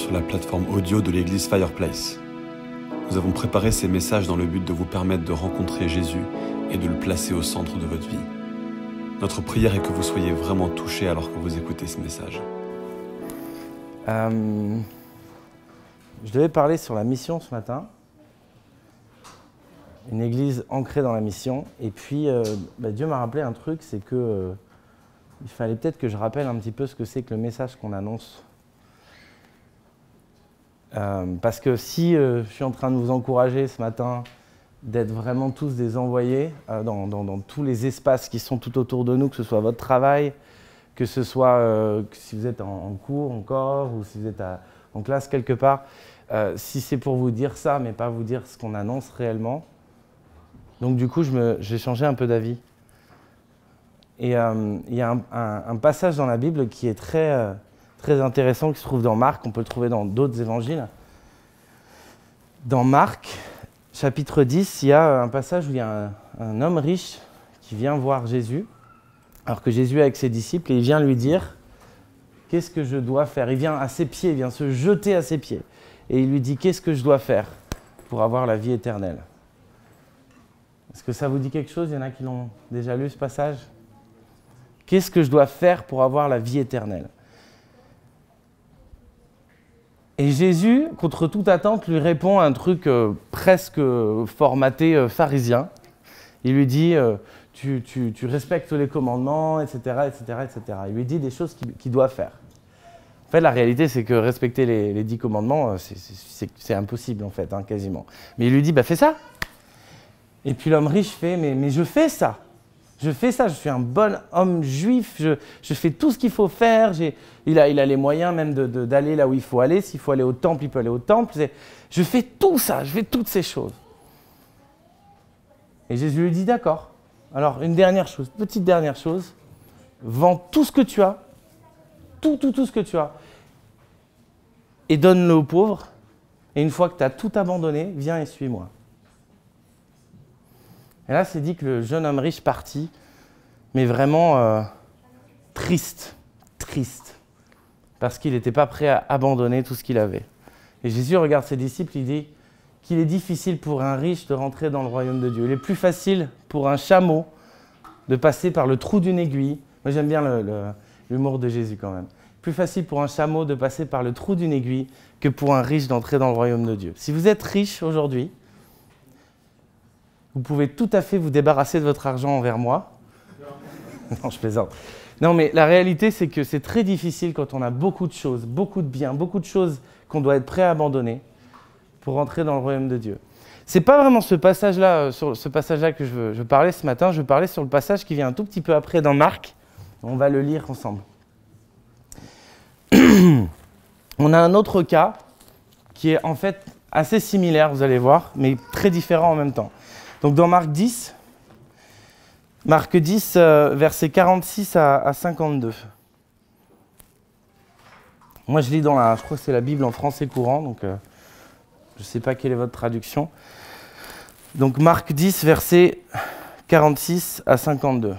sur la plateforme audio de l'église Fireplace. Nous avons préparé ces messages dans le but de vous permettre de rencontrer Jésus et de le placer au centre de votre vie. Notre prière est que vous soyez vraiment touchés alors que vous écoutez ce message. Je devais parler sur la mission ce matin. Une église ancrée dans la mission. Et puis, Dieu m'a rappelé un truc, c'est que il fallait peut-être que je rappelle un petit peu ce que c'est que le message qu'on annonce. Parce que si je suis en train de vous encourager ce matin d'être vraiment tous des envoyés dans tous les espaces qui sont tout autour de nous, que ce soit votre travail, que ce soit si vous êtes en cours encore ou si vous êtes en classe quelque part, si c'est pour vous dire ça, mais pas vous dire ce qu'on annonce réellement. Donc du coup, j'ai changé un peu d'avis. Et il y a un passage dans la Bible qui est très intéressant, qui se trouve dans Marc, on peut le trouver dans d'autres évangiles. Dans Marc, chapitre 10, il y a un passage où il y a un homme riche qui vient voir Jésus, alors que Jésus est avec ses disciples, et il vient lui dire « Qu'est-ce que je dois faire ?» Il vient à ses pieds, il vient se jeter à ses pieds, et il lui dit « Qu'est-ce que je dois faire pour avoir la vie éternelle ?» Est-ce que ça vous dit quelque chose? Il y en a qui l'ont déjà lu, ce passage? Qu'est-ce que je dois faire pour avoir la vie éternelle? Et Jésus, contre toute attente, lui répond un truc presque formaté pharisien. Il lui dit tu respectes les commandements, etc., etc., etc. Il lui dit des choses qu'il doit faire. En fait, la réalité, c'est que respecter les 10 commandements, c'est impossible, en fait, quasiment. Mais il lui dit fais ça. Et puis l'homme riche fait mais je fais ça. Je fais ça, je suis un bon homme juif, je fais tout ce qu'il faut faire, il a les moyens même d'aller là où il faut aller, s'il faut aller au temple, il peut aller au temple. Je fais tout ça, je fais toutes ces choses. Et Jésus lui dit d'accord. Alors une dernière chose, petite dernière chose, vends tout ce que tu as, tout ce que tu as, et donne-le aux pauvres, et une fois que tu as tout abandonné, viens et suis-moi. Et là, c'est dit que le jeune homme riche partit, mais vraiment triste, parce qu'il n'était pas prêt à abandonner tout ce qu'il avait. Et Jésus regarde ses disciples, il dit qu'il est difficile pour un riche de rentrer dans le royaume de Dieu. Il est plus facile pour un chameau de passer par le trou d'une aiguille. Moi, j'aime bien l'humour de Jésus quand même. Plus facile pour un chameau de passer par le trou d'une aiguille que pour un riche d'entrer dans le royaume de Dieu. Si vous êtes riche aujourd'hui, vous pouvez tout à fait vous débarrasser de votre argent envers moi. Non, je plaisante. Non, mais la réalité, c'est que c'est très difficile quand on a beaucoup de choses, beaucoup de biens, beaucoup de choses qu'on doit être prêt à abandonner pour rentrer dans le royaume de Dieu. C'est pas vraiment sur ce passage-là que je veux parler ce matin. Je veux parler sur le passage qui vient un tout petit peu après dans Marc. On va le lire ensemble. On a un autre cas qui est en fait assez similaire, vous allez voir, mais très différent en même temps. Donc dans Marc 10, versets 46 à 52. Moi je lis je crois que c'est la Bible en français courant, donc je ne sais pas quelle est votre traduction. Donc Marc 10, versets 46 à 52.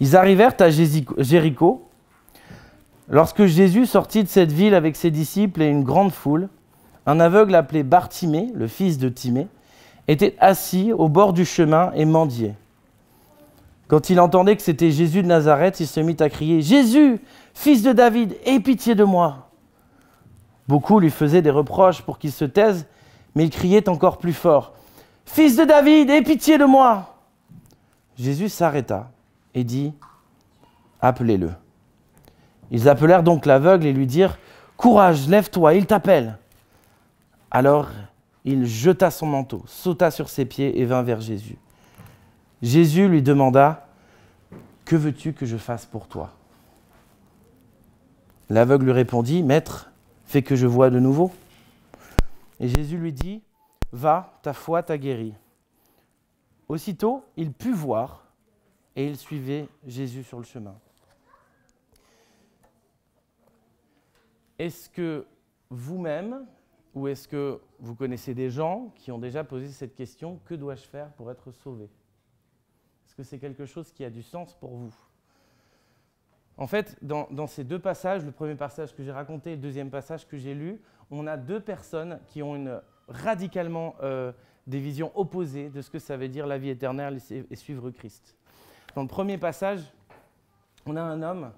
Ils arrivèrent à Jéricho. Lorsque Jésus sortit de cette ville avec ses disciples et une grande foule, un aveugle appelé Bartimée, le fils de Timée, était assis au bord du chemin et mendiait. Quand il entendait que c'était Jésus de Nazareth, il se mit à crier « Jésus, fils de David, aie pitié de moi !» Beaucoup lui faisaient des reproches pour qu'il se taise, mais il criait encore plus fort « Fils de David, aie pitié de moi !» Jésus s'arrêta et dit « Appelez-le » Ils appelèrent donc l'aveugle et lui dirent « Courage, lève-toi, il t'appelle !» Alors il jeta son manteau, sauta sur ses pieds et vint vers Jésus. Jésus lui demanda « Que veux-tu que je fasse pour toi ?» L'aveugle lui répondit « Maître, fais que je voie de nouveau. » Et Jésus lui dit « Va, ta foi t'a guéri. » Aussitôt, il put voir et il suivait Jésus sur le chemin. Est-ce que vous-même, ou est-ce que vous connaissez des gens qui ont déjà posé cette question « Que dois-je faire pour être sauvé ?» Est-ce que c'est quelque chose qui a du sens pour vous? En fait, dans ces deux passages, le premier passage que j'ai raconté et le deuxième passage que j'ai lu, on a deux personnes qui ont radicalement des visions opposées de ce que ça veut dire la vie éternelle et suivre Christ. Dans le premier passage, on a un homme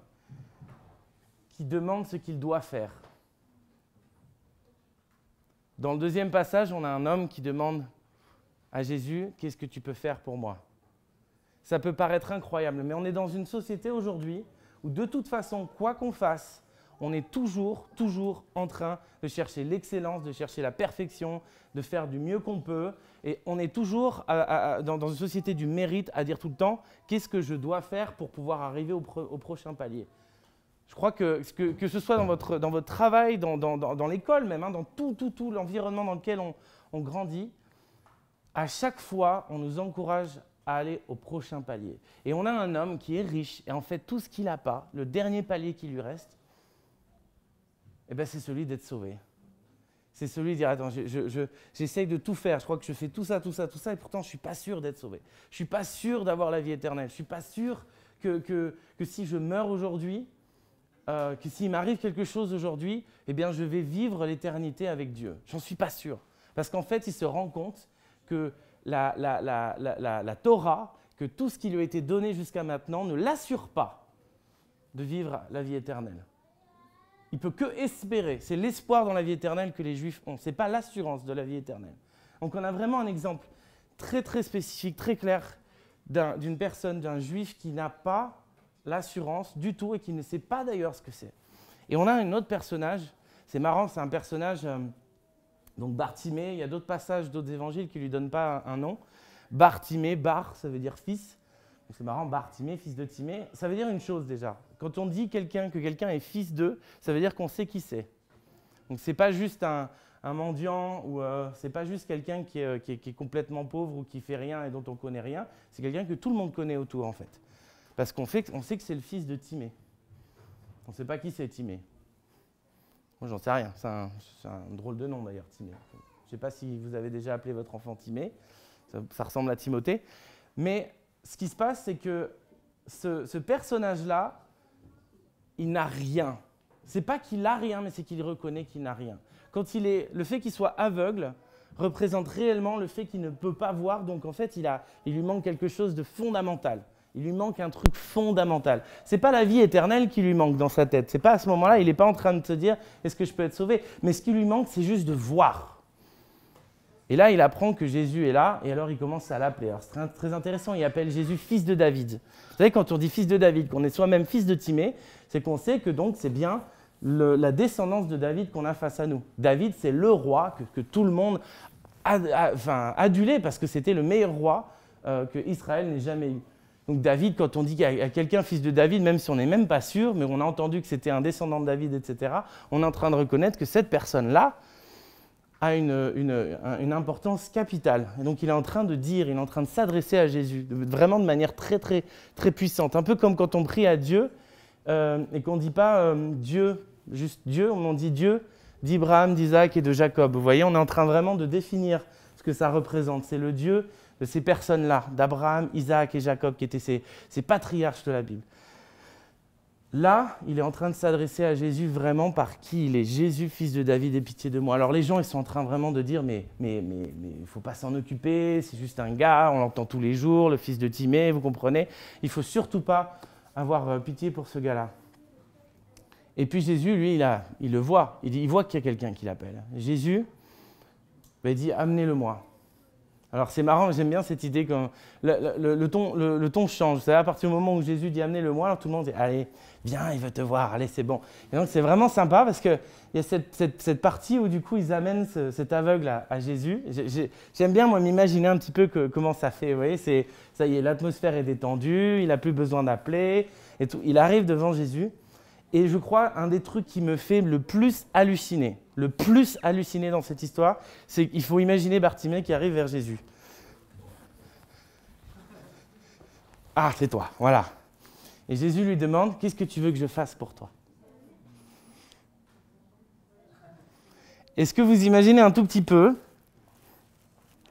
qui demande ce qu'il doit faire. Dans le deuxième passage, on a un homme qui demande à Jésus, « Qu'est-ce que tu peux faire pour moi ?» Ça peut paraître incroyable, mais on est dans une société aujourd'hui où de toute façon, quoi qu'on fasse, on est toujours en train de chercher l'excellence, de chercher la perfection, de faire du mieux qu'on peut. Et on est toujours dans une société du mérite à dire tout le temps « Qu'est-ce que je dois faire pour pouvoir arriver au prochain palier ?» Je crois que ce soit dans votre travail, dans l'école même, dans tout l'environnement dans lequel on grandit, à chaque fois, on nous encourage à aller au prochain palier. Et on a un homme qui est riche, et en fait, tout ce qu'il n'a pas, le dernier palier qui lui reste, eh ben, c'est celui d'être sauvé. C'est celui de dire, attends, j'essaye de tout faire, je crois que je fais tout ça, et pourtant, je ne suis pas sûr d'être sauvé. Je ne suis pas sûr d'avoir la vie éternelle. Je ne suis pas sûr que si je meurs aujourd'hui, que s'il m'arrive quelque chose aujourd'hui, eh bien, je vais vivre l'éternité avec Dieu. J'en suis pas sûr. Parce qu'en fait, il se rend compte que la Torah, que tout ce qui lui a été donné jusqu'à maintenant ne l'assure pas de vivre la vie éternelle. Il ne peut que espérer. C'est l'espoir dans la vie éternelle que les Juifs ont. Ce n'est pas l'assurance de la vie éternelle. Donc on a vraiment un exemple très spécifique, très clair d'une personne, d'un Juif qui n'a pas l'assurance du tout et qui ne sait pas d'ailleurs ce que c'est. Et on a un autre personnage, c'est marrant, c'est un personnage, donc Bartimée, il y a d'autres passages, d'autres évangiles qui ne lui donnent pas un nom. Bartimée, Bar, ça veut dire fils. Donc c'est marrant, Bartimée, fils de Timée, ça veut dire une chose déjà. Quand on dit que quelqu'un est fils d'eux, ça veut dire qu'on sait qui c'est. Donc c'est pas juste un mendiant ou c'est pas juste quelqu'un qui est complètement pauvre ou qui fait rien et dont on connaît rien, c'est quelqu'un que tout le monde connaît autour en fait. Parce qu'on sait que c'est le fils de Timée. On ne sait pas qui c'est Timée. Moi, j'en sais rien. C'est un drôle de nom d'ailleurs, Timée. Je ne sais pas si vous avez déjà appelé votre enfant Timée. Ça ressemble à Timothée. Mais ce qui se passe, c'est que ce personnage-là, il n'a rien. Ce n'est pas qu'il a rien, mais c'est qu'il reconnaît qu'il n'a rien. Le fait qu'il soit aveugle représente réellement le fait qu'il ne peut pas voir. Donc en fait, il lui manque quelque chose de fondamental. Il lui manque un truc fondamental. Ce n'est pas la vie éternelle qui lui manque dans sa tête. C'est pas à ce moment-là, il n'est pas en train de se dire « est-ce que je peux être sauvé ?» Mais ce qui lui manque, c'est juste de voir. Et là, il apprend que Jésus est là, et alors il commence à l'appeler. Alors c'est très intéressant, il appelle Jésus fils de David. Vous savez, quand on dit fils de David, qu'on est soi-même fils de Timée, c'est qu'on sait que donc c'est bien la descendance de David qu'on a face à nous. David, c'est le roi que tout le monde adulait, parce que c'était le meilleur roi que Israël n'ait jamais eu. Donc David, quand on dit à quelqu'un fils de David, même si on n'est même pas sûr, mais on a entendu que c'était un descendant de David, etc., on est en train de reconnaître que cette personne-là a une importance capitale. Et donc il est en train de s'adresser à Jésus, vraiment de manière très puissante. Un peu comme quand on prie à Dieu et qu'on ne dit pas Dieu, juste Dieu, on dit Dieu d'Abraham, d'Isaac et de Jacob. Vous voyez, on est en train vraiment de définir ce que ça représente. C'est le Dieu de ces personnes-là, d'Abraham, Isaac et Jacob, qui étaient ces patriarches de la Bible. Là, il est en train de s'adresser à Jésus vraiment par qui il est. Jésus, fils de David, aie pitié de moi. Alors les gens, ils sont en train vraiment de dire, mais il ne faut pas s'en occuper, c'est juste un gars, on l'entend tous les jours, le fils de Timée, vous comprenez. Il ne faut surtout pas avoir pitié pour ce gars-là. Et puis Jésus, lui, il le voit, il voit qu'il y a quelqu'un qui l'appelle. Jésus, il dit, amenez-le-moi. Alors c'est marrant, j'aime bien cette idée que le ton change. C'est à partir du moment où Jésus dit « amenez-le-moi », alors tout le monde dit « allez, viens, il veut te voir, allez, c'est bon ». Et donc c'est vraiment sympa parce qu'il y a cette partie où du coup ils amènent cet aveugle à Jésus. J'aime bien moi m'imaginer un petit peu comment ça fait. Vous voyez, ça y est, l'atmosphère est détendue, il n'a plus besoin d'appeler et tout. Il arrive devant Jésus et je crois un des trucs qui me fait le plus halluciner dans cette histoire, c'est qu'il faut imaginer Bartimée qui arrive vers Jésus. Ah, c'est toi, voilà. Et Jésus lui demande, qu'est-ce que tu veux que je fasse pour toi? Est-ce que vous imaginez un tout petit peu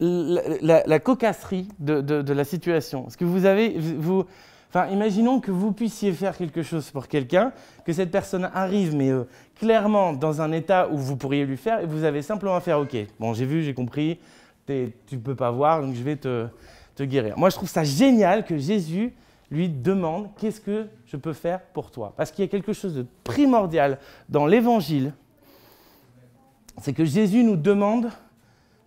la cocasserie de la situation? Est-ce que Enfin, imaginons que vous puissiez faire quelque chose pour quelqu'un, que cette personne arrive, mais clairement dans un état où vous pourriez lui faire, et vous avez simplement à faire « Ok, bon, j'ai vu, j'ai compris, tu ne peux pas voir, donc je vais te guérir. » Moi, je trouve ça génial que Jésus lui demande « Qu'est-ce que je peux faire pour toi ?» Parce qu'il y a quelque chose de primordial dans l'Évangile, c'est que Jésus nous demande,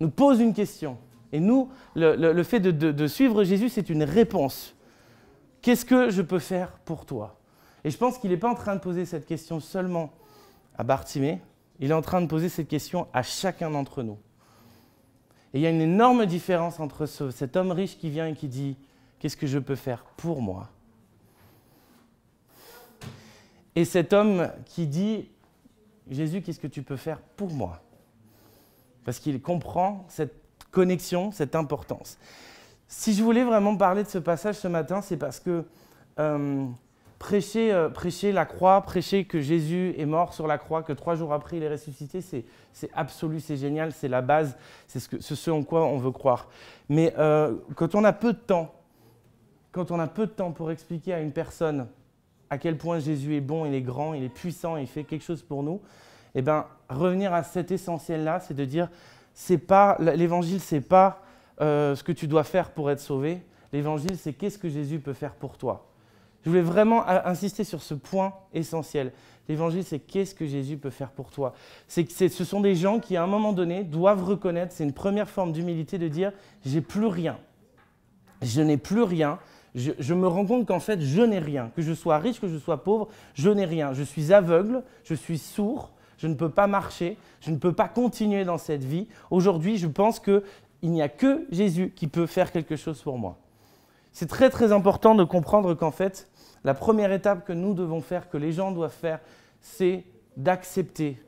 nous pose une question. Et nous, le fait de suivre Jésus, c'est une réponse. Qu'est-ce que je peux faire pour toi? Et je pense qu'il n'est pas en train de poser cette question seulement à Bartimée, il est en train de poser cette question à chacun d'entre nous. Et il y a une énorme différence entre cet homme riche qui vient et qui dit « Qu'est-ce que je peux faire pour moi ?» et cet homme qui dit « Jésus, qu'est-ce que tu peux faire pour moi ?» Parce qu'il comprend cette connexion, cette importance. Si je voulais vraiment parler de ce passage ce matin, c'est parce que prêcher la croix, prêcher que Jésus est mort sur la croix, que 3 jours après il est ressuscité, c'est absolu, c'est génial, c'est la base, c'est ce en quoi on veut croire. Mais quand on a peu de temps, pour expliquer à une personne à quel point Jésus est bon, il est grand, il est puissant, il fait quelque chose pour nous, eh bien, revenir à cet essentiel-là, c'est de dire, l'évangile, c'est pas ce que tu dois faire pour être sauvé. L'évangile, c'est qu'est-ce que Jésus peut faire pour toi. Je voulais vraiment insister sur ce point essentiel. L'évangile, c'est qu'est-ce que Jésus peut faire pour toi. Ce sont des gens qui, à un moment donné, doivent reconnaître, c'est une première forme d'humilité de dire « j'ai plus rien, je n'ai plus rien ». Je me rends compte qu'en fait, je n'ai rien. Que je sois riche, que je sois pauvre, je n'ai rien. Je suis aveugle, je suis sourd, je ne peux pas marcher, je ne peux pas continuer dans cette vie. Aujourd'hui, je pense qu'il n'y a que Jésus qui peut faire quelque chose pour moi. C'est très très important de comprendre qu'en fait, la première étape que nous devons faire, que les gens doivent faire, c'est d'accepter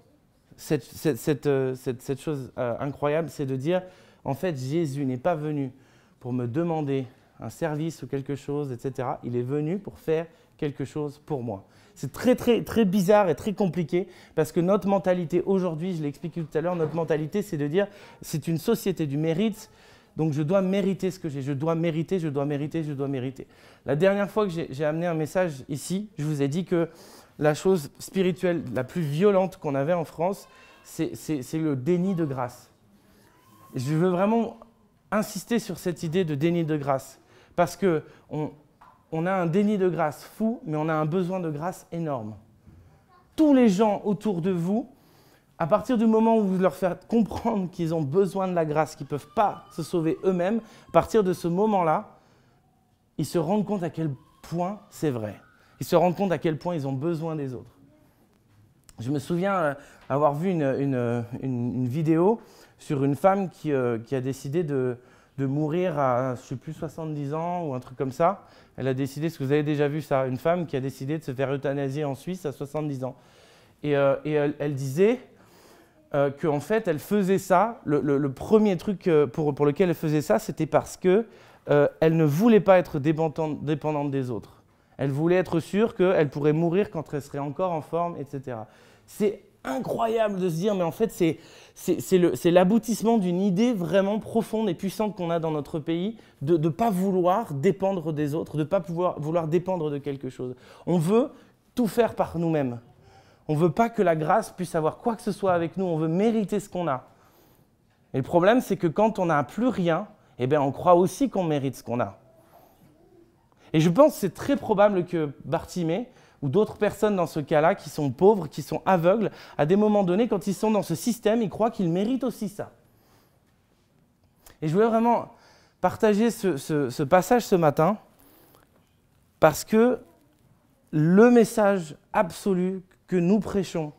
cette chose incroyable, c'est de dire, en fait, Jésus n'est pas venu pour me demander un service ou quelque chose, etc. Il est venu pour faire quelque chose pour moi. C'est très, très, très bizarre et très compliqué parce que notre mentalité aujourd'hui, je l'ai expliqué tout à l'heure, notre mentalité, c'est de dire c'est une société du mérite, donc je dois mériter ce que j'ai. Je dois mériter, je dois mériter, je dois mériter. La dernière fois que j'ai amené un message ici, je vous ai dit que la chose spirituelle la plus violente qu'on avait en France, c'est le déni de grâce. Et je veux vraiment insister sur cette idée de déni de grâce. Parce qu'on a un déni de grâce fou, mais on a un besoin de grâce énorme. Tous les gens autour de vous, à partir du moment où vous leur faites comprendre qu'ils ont besoin de la grâce, qu'ils ne peuvent pas se sauver eux-mêmes, à partir de ce moment-là, ils se rendent compte à quel point c'est vrai. Ils se rendent compte à quel point ils ont besoin des autres. Je me souviens avoir vu une vidéo sur une femme qui a décidé de mourir à, je ne sais plus, 70 ans ou un truc comme ça. Elle a décidé, est-ce que vous avez déjà vu ça, une femme qui a décidé de se faire euthanasier en Suisse à 70 ans. Et elle disait qu'en fait, elle faisait ça, le premier truc pour lequel elle faisait ça, c'était parce qu'elle ne voulait pas être dépendante des autres. Elle voulait être sûre qu'elle pourrait mourir quand elle serait encore en forme, etc. C'est incroyable de se dire, mais en fait, c'est l'aboutissement d'une idée vraiment profonde et puissante qu'on a dans notre pays, de ne pas vouloir dépendre des autres, de ne pas vouloir dépendre de quelque chose. On veut tout faire par nous-mêmes. On ne veut pas que la grâce puisse avoir quoi que ce soit avec nous, on veut mériter ce qu'on a. Et le problème, c'est que quand on n'a plus rien, eh bien, on croit aussi qu'on mérite ce qu'on a. Et je pense que c'est très probable que Bartimée, ou d'autres personnes dans ce cas-là, qui sont pauvres, qui sont aveugles, à des moments donnés, quand ils sont dans ce système, ils croient qu'ils méritent aussi ça. Et je voulais vraiment partager ce passage ce matin, parce que le message absolu que nous prêchons,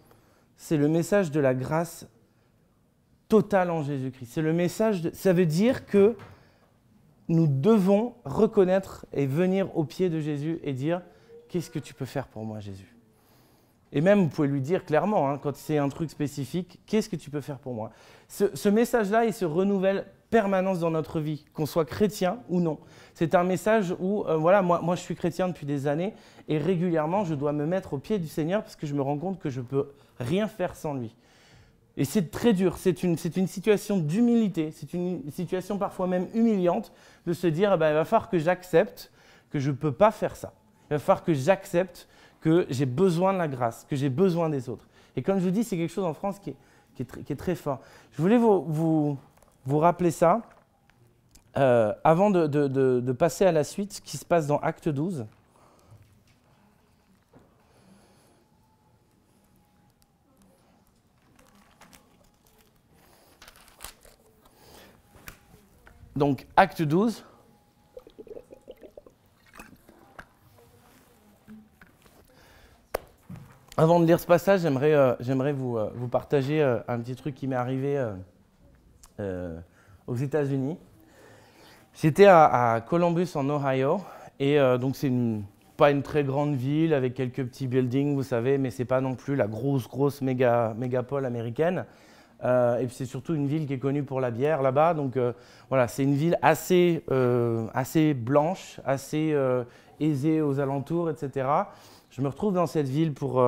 c'est le message de la grâce totale en Jésus-Christ. C'est le message, ça veut dire que nous devons reconnaître et venir au pied de Jésus et dire « Qu'est-ce que tu peux faire pour moi, Jésus ?» Et même, vous pouvez lui dire clairement, quand c'est un truc spécifique, « Qu'est-ce que tu peux faire pour moi ?» Ce message-là, il se renouvelle permanence dans notre vie, qu'on soit chrétien ou non. C'est un message où, moi je suis chrétien depuis des années et régulièrement, je dois me mettre au pied du Seigneur parce que je me rends compte que je ne peux rien faire sans lui. Et c'est très dur, c'est une situation d'humilité, c'est une situation parfois même humiliante de se dire, il va falloir que j'accepte que je ne peux pas faire ça. Il va falloir que j'accepte que j'ai besoin de la grâce, que j'ai besoin des autres. Et comme je vous dis, c'est quelque chose en France qui est très fort. Je voulais vous rappeler ça avant de passer à la suite, ce qui se passe dans Acte 12. Donc, Acte 12. Avant de lire ce passage, j'aimerais vous partager un petit truc qui m'est arrivé aux États-Unis. J'étais à Columbus, en Ohio, et donc c'est pas une très grande ville avec quelques petits buildings, vous savez, mais c'est pas non plus la grosse mégapole américaine. Et puis c'est surtout une ville qui est connue pour la bière là-bas. Donc voilà, c'est une ville assez blanche, assez aisée aux alentours, etc. Je me retrouve dans cette ville pour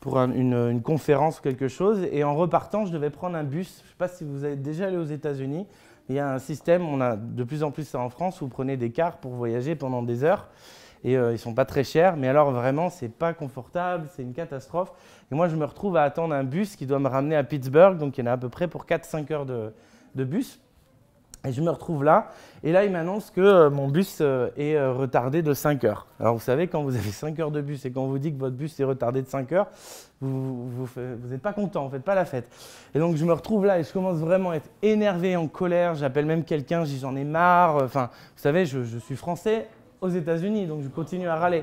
une conférence ou quelque chose. Et en repartant, je devais prendre un bus. Je ne sais pas si vous êtes déjà allé aux États-Unis. Il y a un système, on a de plus en plus ça en France, où vous prenez des cars pour voyager pendant des heures. Et ils ne sont pas très chers, mais alors vraiment, ce n'est pas confortable, c'est une catastrophe. Et moi, je me retrouve à attendre un bus qui doit me ramener à Pittsburgh, donc il y en a à peu près pour 4-5 heures de bus. Et je me retrouve là, et là, il m'annonce que mon bus est retardé de 5 heures. Alors vous savez, quand vous avez 5 heures de bus et qu'on vous dit que votre bus est retardé de 5 heures, vous n'êtes pas content, vous ne faites pas la fête. Et donc je me retrouve là et je commence vraiment à être énervé, en colère. J'appelle même quelqu'un, je dis j'en ai marre. Enfin, vous savez, je suis français aux États-Unis, donc je continue à râler.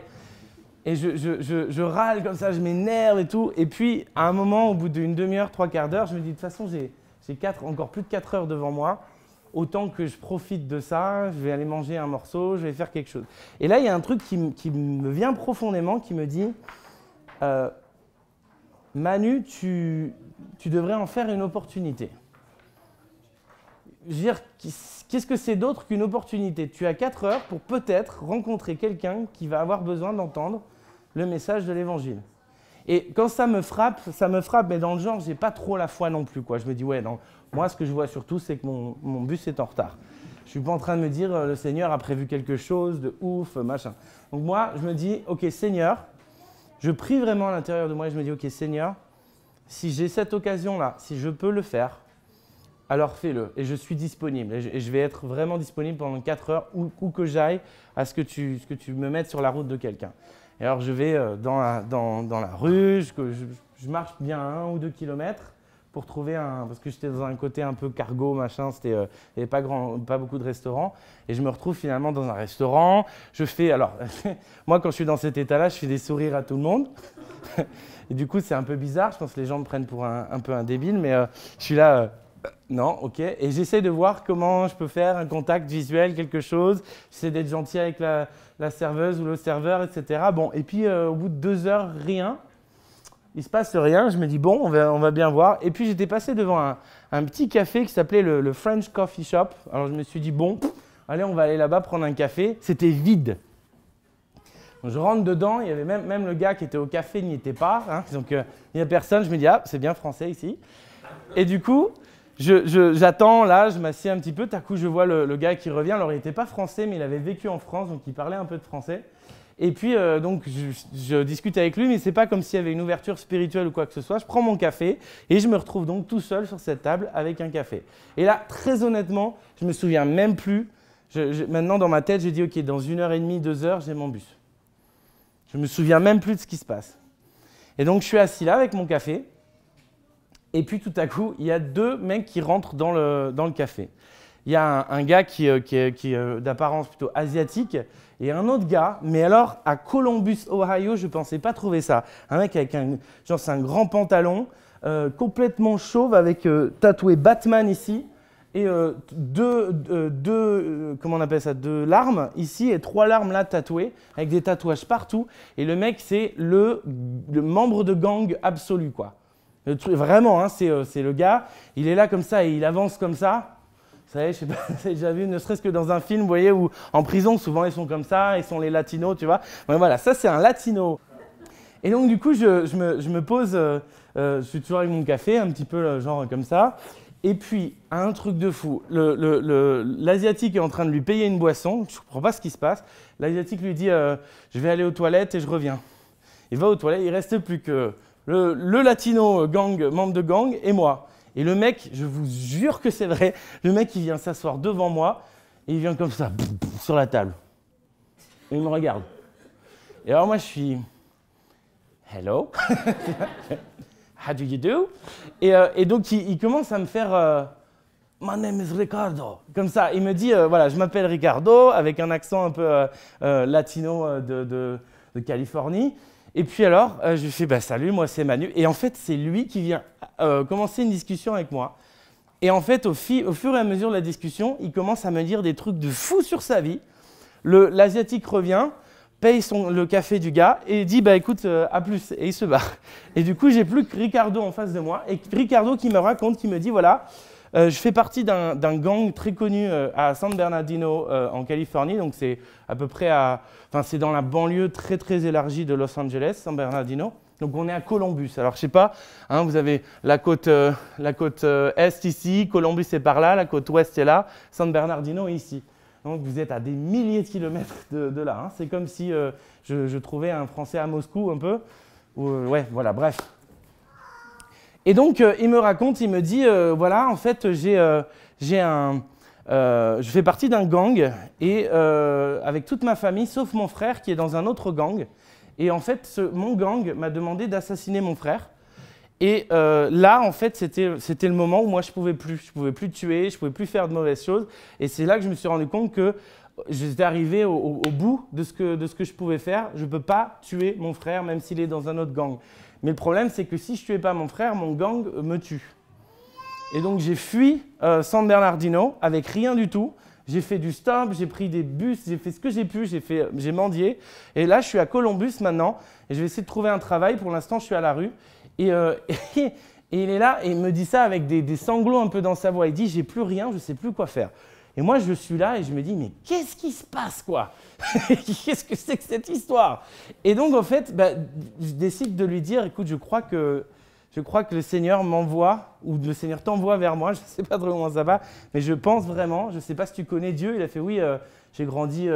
Et je râle comme ça, je m'énerve et tout. Et puis, à un moment, au bout d'une demi-heure, 3/4 d'heure, je me dis, de toute façon, j'ai encore plus de 4 heures devant moi. Autant que je profite de ça, je vais aller manger un morceau, je vais faire quelque chose. Et là, il y a un truc qui me vient profondément, qui me dit, Manu, tu devrais en faire une opportunité. Je veux dire, qu'est-ce que c'est d'autre qu'une opportunité? Tu as 4 heures pour peut-être rencontrer quelqu'un qui va avoir besoin d'entendre le message de l'Évangile. Et quand ça me frappe, mais dans le genre, j'ai pas trop la foi non plus, quoi. Je me dis, ouais, non, moi, ce que je vois surtout, c'est que mon bus est en retard. Je suis pas en train de me dire, le Seigneur a prévu quelque chose de ouf, machin. Donc moi, je me dis, ok, Seigneur, je prie vraiment à l'intérieur de moi et je me dis, ok, Seigneur, si j'ai cette occasion-là, si je peux le faire, alors fais-le. Et je suis disponible. Et je vais être vraiment disponible pendant 4 heures, où que j'aille, à ce que tu me mettes sur la route de quelqu'un. Et alors je vais dans la rue, je marche bien 1 ou 2 kilomètres pour trouver parce que j'étais dans un côté un peu cargo, machin, il n'y avait pas beaucoup de restaurants. Et je me retrouve finalement dans un restaurant. Moi quand je suis dans cet état-là, je fais des sourires à tout le monde. Et du coup c'est un peu bizarre, je pense que les gens me prennent pour un peu un débile, mais je suis là... Non, ok. Et j'essaie de voir comment je peux faire un contact visuel, quelque chose. J'essaie d'être gentil avec la serveuse ou le serveur, etc. Bon, et puis au bout de 2 heures, rien. Il ne se passe rien. Je me dis, bon, on va bien voir. Et puis j'étais passé devant un petit café qui s'appelait le French Coffee Shop. Alors je me suis dit, bon, allez, on va aller là-bas prendre un café. C'était vide. Donc, je rentre dedans. Il y avait même le gars qui était au café n'y était pas. Hein. Donc il n'y a personne. Je me dis, ah, c'est bien français ici. Et du coup... J'attends, là, je m'assieds un petit peu, tout à coup je vois le gars qui revient. Alors il n'était pas français, mais il avait vécu en France, donc il parlait un peu de français. Et puis donc je discute avec lui, mais c'est pas comme s'il y avait une ouverture spirituelle ou quoi que ce soit. Je prends mon café et je me retrouve donc tout seul sur cette table avec un café. Et là, très honnêtement, je me souviens même plus. Maintenant dans ma tête, je dis ok, dans 1h30, 2 heures, j'ai mon bus. Je me souviens même plus de ce qui se passe. Et donc je suis assis là avec mon café. Et puis tout à coup, il y a 2 mecs qui rentrent dans le café. Il y a un gars qui est d'apparence plutôt asiatique et un autre gars, mais alors à Columbus, Ohio, je ne pensais pas trouver ça. Un mec avec c'est un grand pantalon, complètement chauve, avec tatoué Batman ici, et comment on appelle ça, 2 larmes ici et 3 larmes là tatouées, avec des tatouages partout. Et le mec, c'est le membre de gang absolu, quoi. Vraiment, hein, c'est le gars, il est là comme ça et il avance comme ça. Vous savez, je sais pas, vous avez déjà vu, ne serait-ce que dans un film, vous voyez, où en prison, souvent, ils sont comme ça, ils sont les latinos, tu vois. Mais voilà, ça, c'est un latino. Et donc, du coup, je me pose, je suis toujours avec mon café, un petit peu genre comme ça. Et puis, un truc de fou, l'Asiatique est en train de lui payer une boisson, je ne comprends pas ce qui se passe. L'Asiatique lui dit je vais aller aux toilettes et je reviens. Il va aux toilettes, il ne reste plus que le latino membre de gang et moi. Et le mec, je vous jure que c'est vrai, le mec il vient s'asseoir devant moi et il vient comme ça, sur la table. Et il me regarde. Et alors moi je suis hello, how do you do? Et donc il commence à me faire my name is Ricardo. Comme ça, il me dit voilà, je m'appelle Ricardo avec un accent un peu latino de Californie. Et puis alors, je lui fais salut, moi c'est Manu. Et en fait, c'est lui qui vient commencer une discussion avec moi. Et en fait, au fur et à mesure de la discussion, il commence à me dire des trucs de fou sur sa vie. L'Asiatique revient, paye le café du gars et dit écoute, à plus. Et il se barre. Et du coup, j'ai plus que Ricardo en face de moi. Et Ricardo qui me raconte, qui me dit voilà, je fais partie d'un gang très connu à San Bernardino en Californie. Donc c'est à peu près c'est dans la banlieue très très élargie de Los Angeles, San Bernardino. Donc on est à Columbus. Alors je sais pas, vous avez la côte est ici, Columbus est par là, la côte ouest est là, San Bernardino est ici. Donc vous êtes à des milliers de kilomètres de là. C'est comme si je trouvais un Français à Moscou un peu. Ouais, voilà, bref. Et donc il me raconte, il me dit voilà, en fait je fais partie d'un gang et avec toute ma famille, sauf mon frère qui est dans un autre gang. Et en fait, mon gang m'a demandé d'assassiner mon frère. Et là, en fait, c'était le moment où moi, je pouvais plus tuer, je pouvais plus faire de mauvaises choses. Et c'est là que je me suis rendu compte que j'étais arrivé au bout de ce que je pouvais faire. Je ne peux pas tuer mon frère, même s'il est dans un autre gang. Mais le problème, c'est que si je ne tuais pas mon frère, mon gang me tue. Et donc, j'ai fui San Bernardino avec rien du tout. J'ai fait du stop, j'ai pris des bus, j'ai fait ce que j'ai pu, j'ai mendié. Et là, je suis à Columbus maintenant et je vais essayer de trouver un travail. Pour l'instant, je suis à la rue. Et il est là et il me dit ça avec des sanglots un peu dans sa voix. Il dit « j'ai plus rien, je ne sais plus quoi faire ». Et moi, je suis là et je me dis « mais qu'est-ce qui se passe quoi? Qu'est-ce que c'est que cette histoire ?» Et donc, en fait, je décide de lui dire « écoute, je crois que le Seigneur m'envoie, ou le Seigneur t'envoie vers moi, je ne sais pas trop comment ça va, mais je pense vraiment, je ne sais pas si tu connais Dieu. » Il a fait « oui, j'ai grandi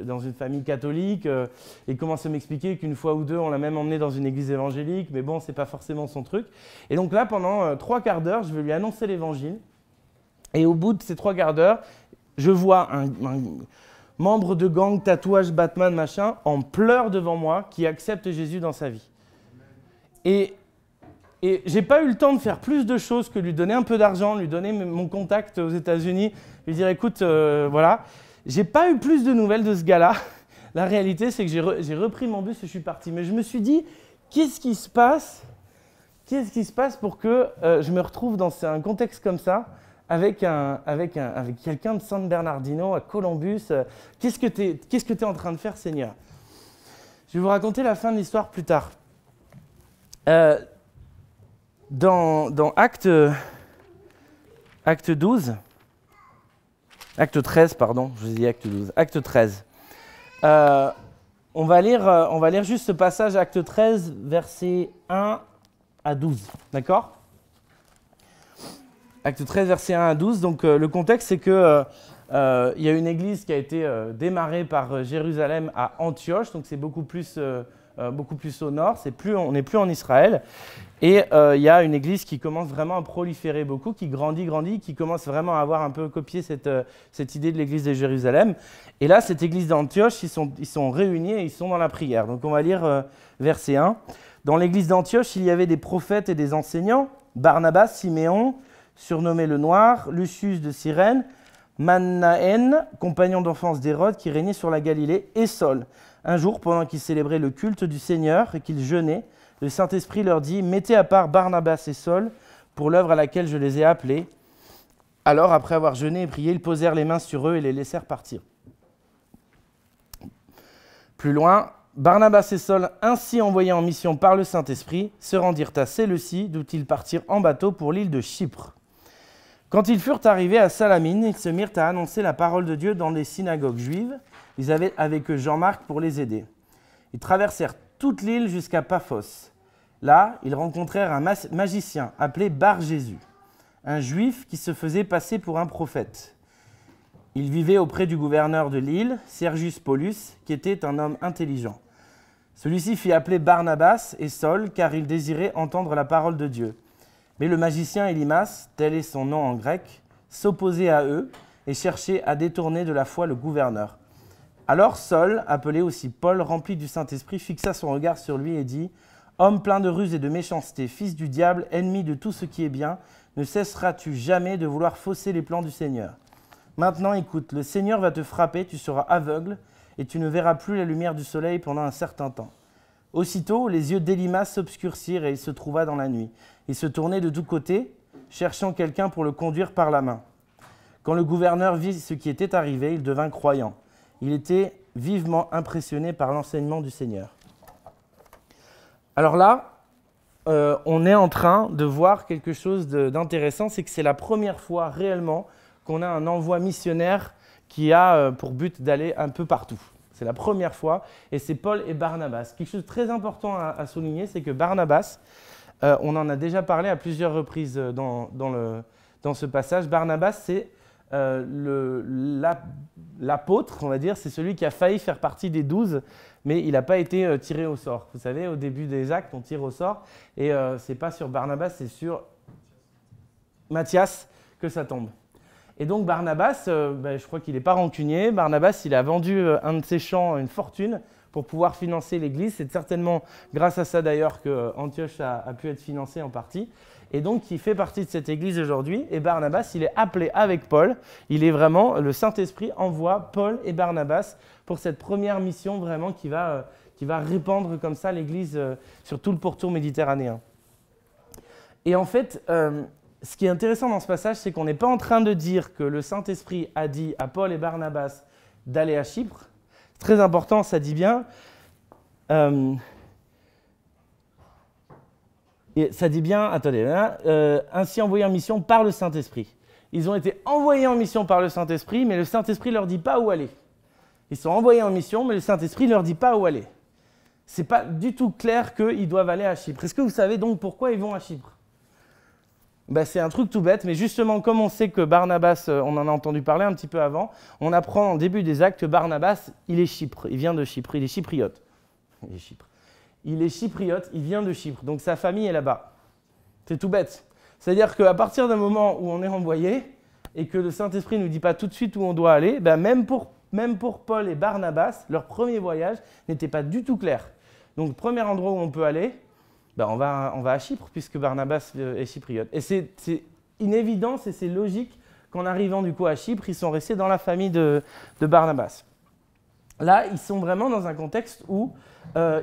dans une famille catholique. » Et il commence à m'expliquer qu'une fois ou deux, on l'a même emmené dans une église évangélique, mais bon, ce n'est pas forcément son truc. Et donc là, pendant 3 quarts d'heure, je vais lui annoncer l'évangile. Et au bout de ces 3 quarts d'heure, je vois un membre de gang, tatouage, Batman, machin, en pleurs devant moi, qui accepte Jésus dans sa vie. Et je n'ai pas eu le temps de faire plus de choses que lui donner un peu d'argent, lui donner mon contact aux États-Unis, lui dire écoute, voilà. Je n'ai pas eu plus de nouvelles de ce gars-là. La réalité, c'est que j'ai repris mon bus et je suis parti. Mais je me suis dit, qu'est-ce qui se passe pour que je me retrouve dans un contexte comme ça, avec quelqu'un de San Bernardino à Columbus? Qu'est-ce que tu es en train de faire, Seigneur? Je vais vous raconter la fin de l'histoire plus tard. Dans Acte 12, Acte 13, pardon, je vous ai dit Acte 12, Acte 13. On va lire juste ce passage, Acte 13, versets 1 à 12, d'accord? Acte 13, versets 1 à 12, donc le contexte c'est que il y a une église qui a été démarrée par Jérusalem à Antioche, donc c'est beaucoup plus au nord, on n'est plus en Israël. Et il y a une église qui commence vraiment à proliférer beaucoup, qui grandit, qui commence vraiment à avoir un peu copié cette idée de l'église de Jérusalem. Et là, cette église d'Antioche, ils sont réunis et ils sont dans la prière. Donc on va lire verset 1. Dans l'église d'Antioche, il y avait des prophètes et des enseignants, Barnabas, Siméon, surnommé le Noir, Lucius de Cyrène, Manaën, compagnon d'enfance d'Hérode, qui régnait sur la Galilée, et Saul. Un jour, pendant qu'ils célébraient le culte du Seigneur et qu'ils jeûnaient, le Saint-Esprit leur dit « Mettez à part Barnabas et Saul pour l'œuvre à laquelle je les ai appelés. » Alors, après avoir jeûné et prié, ils posèrent les mains sur eux et les laissèrent partir. Plus loin, Barnabas et Saul, ainsi envoyés en mission par le Saint-Esprit, se rendirent à Séleucie, d'où ils partirent en bateau pour l'île de Chypre. Quand ils furent arrivés à Salamine, ils se mirent à annoncer la parole de Dieu dans les synagogues juives. Ils avaient avec eux Jean-Marc pour les aider. Ils traversèrent toute l'île jusqu'à Paphos. Là, ils rencontrèrent un magicien appelé Bar-Jésus, un juif qui se faisait passer pour un prophète. Il vivait auprès du gouverneur de l'île, Sergius Paulus, qui était un homme intelligent. Celui-ci fit appeler Barnabas et Saul, car il désirait entendre la parole de Dieu. Mais le magicien Élymas, tel est son nom en grec, s'opposait à eux et cherchait à détourner de la foi le gouverneur. Alors Saul, appelé aussi Paul, rempli du Saint-Esprit, fixa son regard sur lui et dit « Homme plein de ruse et de méchanceté, fils du diable, ennemi de tout ce qui est bien, ne cesseras-tu jamais de vouloir fausser les plans du Seigneur ? Maintenant, écoute, le Seigneur va te frapper, tu seras aveugle, et tu ne verras plus la lumière du soleil pendant un certain temps. » Aussitôt, les yeux d'Élymas s'obscurcirent et il se trouva dans la nuit. Il se tournait de tous côtés, cherchant quelqu'un pour le conduire par la main. Quand le gouverneur vit ce qui était arrivé, il devint croyant. Il était vivement impressionné par l'enseignement du Seigneur. Alors là, on est en train de voir quelque chose d'intéressant, c'est que c'est la première fois réellement qu'on a un envoi missionnaire qui a pour but d'aller un peu partout. C'est la première fois, et c'est Paul et Barnabas. Quelque chose de très important à souligner, c'est que Barnabas, on en a déjà parlé à plusieurs reprises dans ce passage, Barnabas, c'est l'apôtre, on va dire, c'est celui qui a failli faire partie des 12, mais il n'a pas été tiré au sort. Vous savez, au début des actes, on tire au sort, et ce n'est pas sur Barnabas, c'est sur Matthias que ça tombe. Et donc Barnabas, je crois qu'il n'est pas rancunier. Barnabas, il a vendu un de ses champs, une fortune, pour pouvoir financer l'église. C'est certainement grâce à ça d'ailleurs qu'Antioche a pu être financée en partie. Et donc il fait partie de cette église aujourd'hui. Et Barnabas, il est appelé avec Paul. Il est vraiment, le Saint-Esprit envoie Paul et Barnabas pour cette première mission vraiment qui va répandre comme ça l'église sur tout le pourtour méditerranéen. Et en fait, ce qui est intéressant dans ce passage, c'est qu'on n'est pas en train de dire que le Saint-Esprit a dit à Paul et Barnabas d'aller à Chypre. C'est très important, ça dit bien. Ainsi envoyés en mission par le Saint-Esprit. Ils ont été envoyés en mission par le Saint-Esprit, mais le Saint-Esprit ne leur dit pas où aller. Ils sont envoyés en mission, mais le Saint-Esprit ne leur dit pas où aller. Ce n'est pas du tout clair qu'ils doivent aller à Chypre. Est-ce que vous savez donc pourquoi ils vont à Chypre ? C'est un truc tout bête, mais justement, comme on sait que Barnabas, on en a entendu parler un petit peu avant, on apprend en début des actes que Barnabas, il est Chypre, il vient de Chypre, il est chypriote. Il est chypriote, il vient de Chypre, donc sa famille est là-bas. C'est tout bête. C'est-à-dire qu'à partir d'un moment où on est envoyé et que le Saint-Esprit ne nous dit pas tout de suite où on doit aller, même pour Paul et Barnabas, leur premier voyage n'était pas du tout clair. Donc, le premier endroit où on peut aller, on va à Chypre, puisque Barnabas est chypriote. Et c'est une évidence et c'est logique qu'en arrivant du coup à Chypre, ils sont restés dans la famille de Barnabas. Là, ils sont vraiment dans un contexte où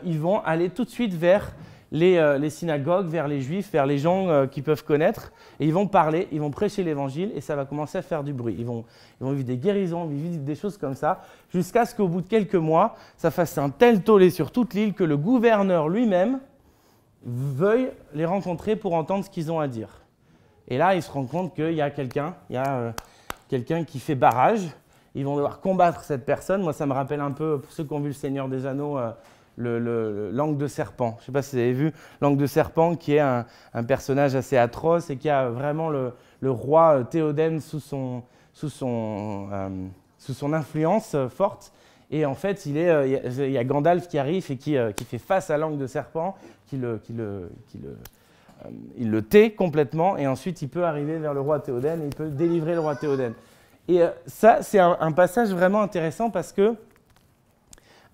ils vont aller tout de suite vers les synagogues, vers les juifs, vers les gens qu'ils peuvent connaître, et ils vont parler, ils vont prêcher l'évangile, et ça va commencer à faire du bruit. Ils vont vivre des guérisons, vivre des choses comme ça, jusqu'à ce qu'au bout de quelques mois, ça fasse un tel tollé sur toute l'île que le gouverneur lui-même veuille les rencontrer pour entendre ce qu'ils ont à dire. Et là, ils se rendent compte qu'il y a quelqu'un qui fait barrage. Ils vont devoir combattre cette personne. Moi, ça me rappelle un peu, pour ceux qui ont vu Le Seigneur des Anneaux, l'Angle de Serpent. Je ne sais pas si vous avez vu l'Angle de Serpent, qui est un personnage assez atroce et qui a vraiment le roi Théoden sous son influence forte. Et en fait, il y a Gandalf qui arrive et qui fait face à l'Angle de Serpent, il le tait complètement, et ensuite il peut arriver vers le roi Théoden et il peut délivrer le roi Théoden. Et ça, c'est un passage vraiment intéressant parce que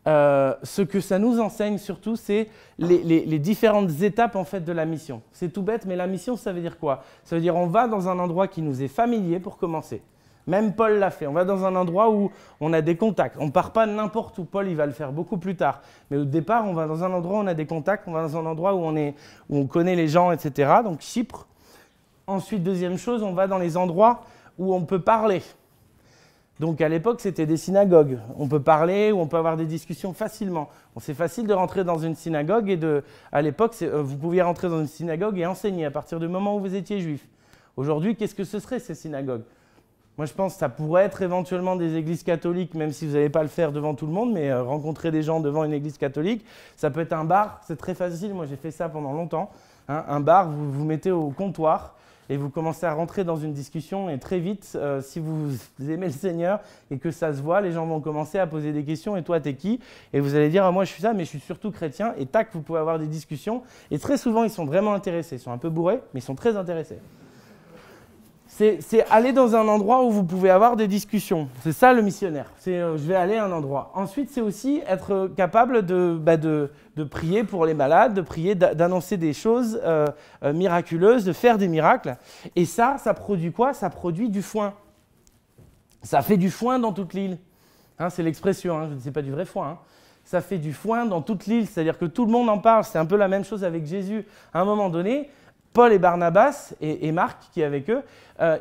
ce que ça nous enseigne surtout, c'est les différentes étapes en fait de la mission. C'est tout bête, mais la mission, ça veut dire quoi ? Ça veut dire on va dans un endroit qui nous est familier pour commencer. Même Paul l'a fait. On va dans un endroit où on a des contacts. On ne part pas n'importe où. Paul, il va le faire beaucoup plus tard. Mais au départ, on va dans un endroit où on a des contacts. On va dans un endroit où on connaît les gens, etc. Donc Chypre. Ensuite, deuxième chose, on va dans les endroits où on peut parler. Donc à l'époque, c'était des synagogues. On peut parler ou on peut avoir des discussions facilement. Bon, c'est facile de rentrer dans une synagogue à l'époque, vous pouviez rentrer dans une synagogue et enseigner à partir du moment où vous étiez juif. Aujourd'hui, qu'est-ce que ce serait ces synagogues ? Moi, je pense que ça pourrait être éventuellement des églises catholiques, même si vous n'allez pas le faire devant tout le monde, mais rencontrer des gens devant une église catholique, ça peut être un bar, c'est très facile. Moi, j'ai fait ça pendant longtemps. Un bar, vous vous mettez au comptoir et vous commencez à rentrer dans une discussion et très vite, si vous aimez le Seigneur et que ça se voit, les gens vont commencer à poser des questions et toi t'es qui? Et vous allez dire ah, moi je suis ça mais je suis surtout chrétien et tac vous pouvez avoir des discussions et très souvent ils sont vraiment intéressés, ils sont un peu bourrés mais ils sont très intéressés. C'est aller dans un endroit où vous pouvez avoir des discussions. C'est ça le missionnaire. Je vais aller à un endroit. Ensuite, c'est aussi être capable de prier pour les malades, de prier, d'annoncer des choses miraculeuses, de faire des miracles. Et ça produit quoi? Ça produit du foin. Ça fait du foin dans toute l'île. Hein, c'est l'expression, hein, je ne sais pas du vrai foin. Hein. Ça fait du foin dans toute l'île, c'est-à-dire que tout le monde en parle. C'est un peu la même chose avec Jésus. À un moment donné, Paul et Barnabas et Marc, qui est avec eux,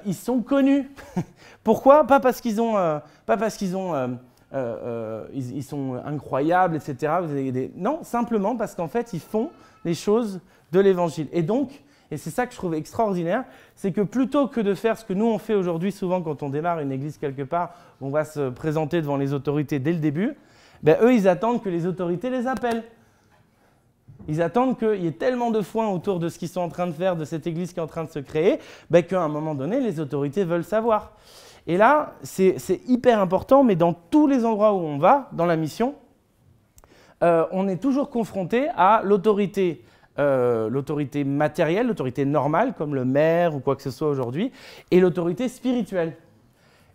ils sont connus. Pourquoi? Pas parce qu'ils sont incroyables, etc. Non, simplement parce qu'en fait, ils font les choses de l'Évangile. Et donc, et c'est ça que je trouve extraordinaire, c'est que plutôt que de faire ce que nous on fait aujourd'hui, souvent quand on démarre une église quelque part, on va se présenter devant les autorités dès le début, ben, eux, ils attendent que les autorités les appellent. Ils attendent qu'il y ait tellement de foin autour de ce qu'ils sont en train de faire, de cette église qui est en train de se créer, ben qu'à un moment donné, les autorités veulent savoir. Et là, c'est hyper important, mais dans tous les endroits où on va, dans la mission, on est toujours confronté à l'autorité matérielle, l'autorité normale, comme le maire ou quoi que ce soit aujourd'hui, et l'autorité spirituelle.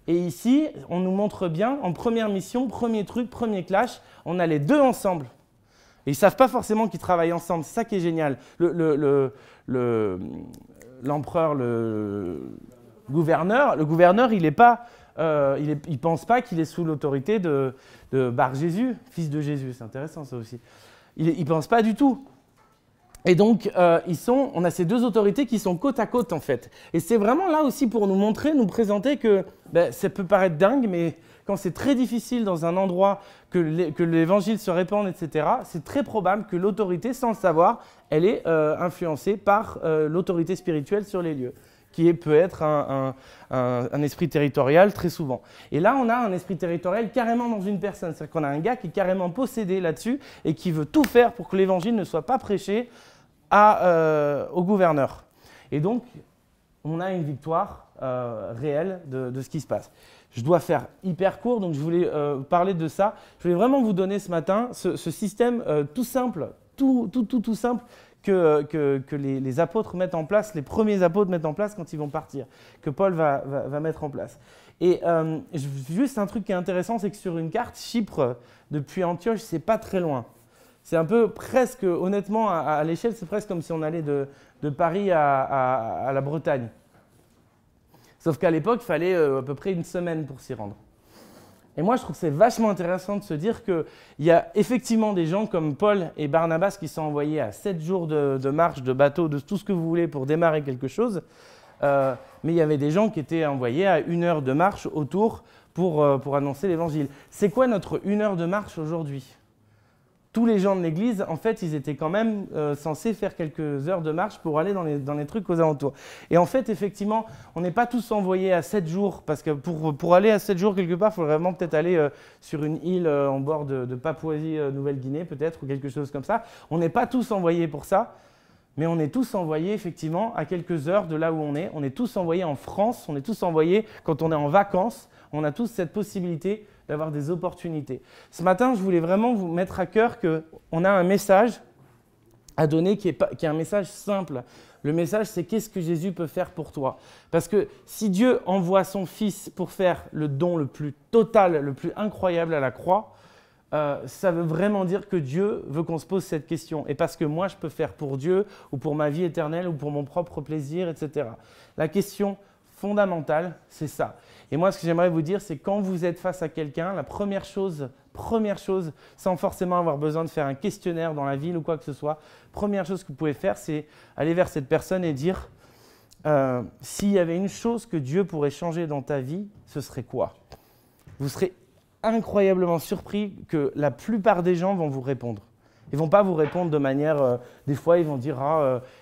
Et ici, on nous montre bien, en première mission, premier truc, premier clash, on a les deux ensemble. Et ils ne savent pas forcément qu'ils travaillent ensemble, c'est ça qui est génial. L'empereur, le gouverneur, il ne pense pas qu'il est sous l'autorité de Bar Jésus, fils de Jésus, c'est intéressant ça aussi. Il ne pense pas du tout. Et donc, on a ces deux autorités qui sont côte à côte en fait. Et c'est vraiment là aussi pour nous montrer, nous présenter que ça peut paraître dingue, mais quand c'est très difficile dans un endroit que l'évangile se répande, etc., c'est très probable que l'autorité, sans le savoir, elle est influencée par l'autorité spirituelle sur les lieux, qui peut être un esprit territorial très souvent. Et là, on a un esprit territorial carrément dans une personne. C'est-à-dire qu'on a un gars qui est carrément possédé là-dessus et qui veut tout faire pour que l'évangile ne soit pas prêché au gouverneur. Et donc, on a une victoire réelle de ce qui se passe. Je dois faire hyper court, donc je voulais parler de ça. Je voulais vraiment vous donner ce matin ce système tout simple, tout simple que les apôtres mettent en place, les premiers apôtres mettent en place quand ils vont partir, que Paul va mettre en place. Et juste un truc qui est intéressant, c'est que sur une carte, Chypre, depuis Antioche, c'est pas très loin. C'est un peu presque, honnêtement, à l'échelle, c'est presque comme si on allait de Paris à la Bretagne. Sauf qu'à l'époque, il fallait à peu près une semaine pour s'y rendre. Et moi, je trouve que c'est vachement intéressant de se dire qu'il y a effectivement des gens comme Paul et Barnabas qui sont envoyés à 7 jours de marche, de bateau, de tout ce que vous voulez pour démarrer quelque chose. Mais il y avait des gens qui étaient envoyés à 1 heure de marche autour pour annoncer l'évangile. C'est quoi notre 1 heure de marche aujourd'hui ? Tous les gens de l'église, en fait, ils étaient quand même censés faire quelques heures de marche pour aller dans les trucs aux alentours. Et en fait, effectivement, on n'est pas tous envoyés à 7 jours, parce que pour aller à 7 jours quelque part, il faut vraiment peut-être aller sur une île en bord de Papouasie-Nouvelle-Guinée, peut-être, ou quelque chose comme ça. On n'est pas tous envoyés pour ça, mais on est tous envoyés, effectivement, à quelques heures de là où on est. On est tous envoyés en France, on est tous envoyés quand on est en vacances. On a tous cette possibilité d'avoir des opportunités. Ce matin, je voulais vraiment vous mettre à cœur qu'on a un message à donner qui est un message simple. Le message, c'est qu'est-ce que Jésus peut faire pour toi? Parce que si Dieu envoie son Fils pour faire le don le plus total, le plus incroyable à la croix, ça veut vraiment dire que Dieu veut qu'on se pose cette question. Et parce que moi, je peux faire pour Dieu, ou pour ma vie éternelle, ou pour mon propre plaisir, etc. La question fondamentale, c'est ça. Et moi, ce que j'aimerais vous dire, c'est quand vous êtes face à quelqu'un, la première chose, sans forcément avoir besoin de faire un questionnaire dans la ville ou quoi que ce soit, première chose que vous pouvez faire, c'est aller vers cette personne et dire s'il y avait une chose que Dieu pourrait changer dans ta vie, ce serait quoi? Vous serez incroyablement surpris que la plupart des gens vont vous répondre. Ils ne vont pas vous répondre de manière… des fois, ils vont dire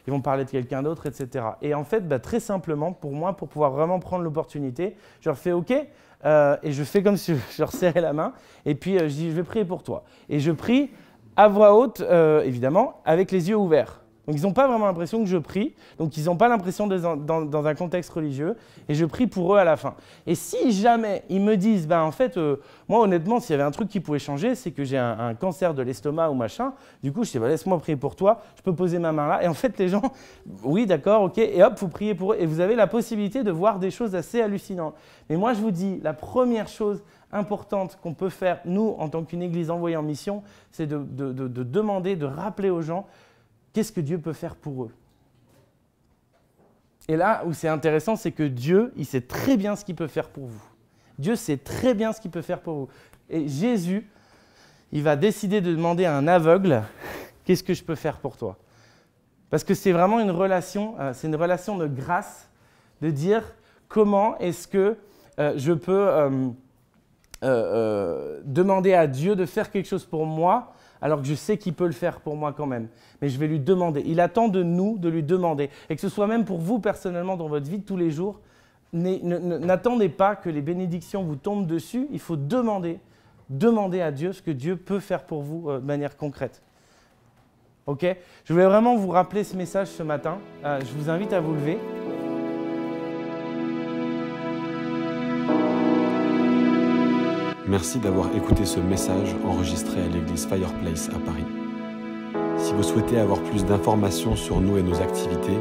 ils vont parler de quelqu'un d'autre, etc. Et en fait, très simplement, pour moi, pour pouvoir vraiment prendre l'opportunité, je leur fais OK, et je fais comme si je leur serrais la main, et puis je dis je vais prier pour toi. Et je prie à voix haute, évidemment, avec les yeux ouverts. Donc ils n'ont pas vraiment l'impression que je prie, donc ils n'ont pas l'impression d'être dans un contexte religieux, et je prie pour eux à la fin. Et si jamais ils me disent, en fait, moi honnêtement, s'il y avait un truc qui pouvait changer, c'est que j'ai un cancer de l'estomac ou machin, du coup je dis, laisse-moi prier pour toi, je peux poser ma main là, et en fait les gens, oui d'accord, ok, et hop, vous priez pour eux, et vous avez la possibilité de voir des choses assez hallucinantes. Mais moi je vous dis, la première chose importante qu'on peut faire, nous, en tant qu'une église envoyée en mission, c'est de demander, de rappeler aux gens, qu'est-ce que Dieu peut faire pour eux? Et là où c'est intéressant, c'est que Dieu, il sait très bien ce qu'il peut faire pour vous. Dieu sait très bien ce qu'il peut faire pour vous. Et Jésus, il va décider de demander à un aveugle, qu'est-ce que je peux faire pour toi? Parce que c'est vraiment une relation de grâce, de dire comment est-ce que je peux demander à Dieu de faire quelque chose pour moi, alors que je sais qu'il peut le faire pour moi quand même. Mais je vais lui demander. Il attend de nous de lui demander. Et que ce soit même pour vous personnellement dans votre vie de tous les jours, n'attendez pas que les bénédictions vous tombent dessus. Il faut demander à Dieu ce que Dieu peut faire pour vous de manière concrète. Ok? Je voulais vraiment vous rappeler ce message ce matin. Je vous invite à vous lever. Merci d'avoir écouté ce message enregistré à l'église Fireplace à Paris. Si vous souhaitez avoir plus d'informations sur nous et nos activités,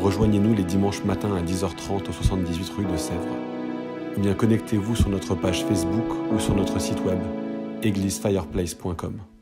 rejoignez-nous les dimanches matins à 10h30 au 78 rue de Sèvres. Ou bien connectez-vous sur notre page Facebook ou sur notre site web églisefireplace.com.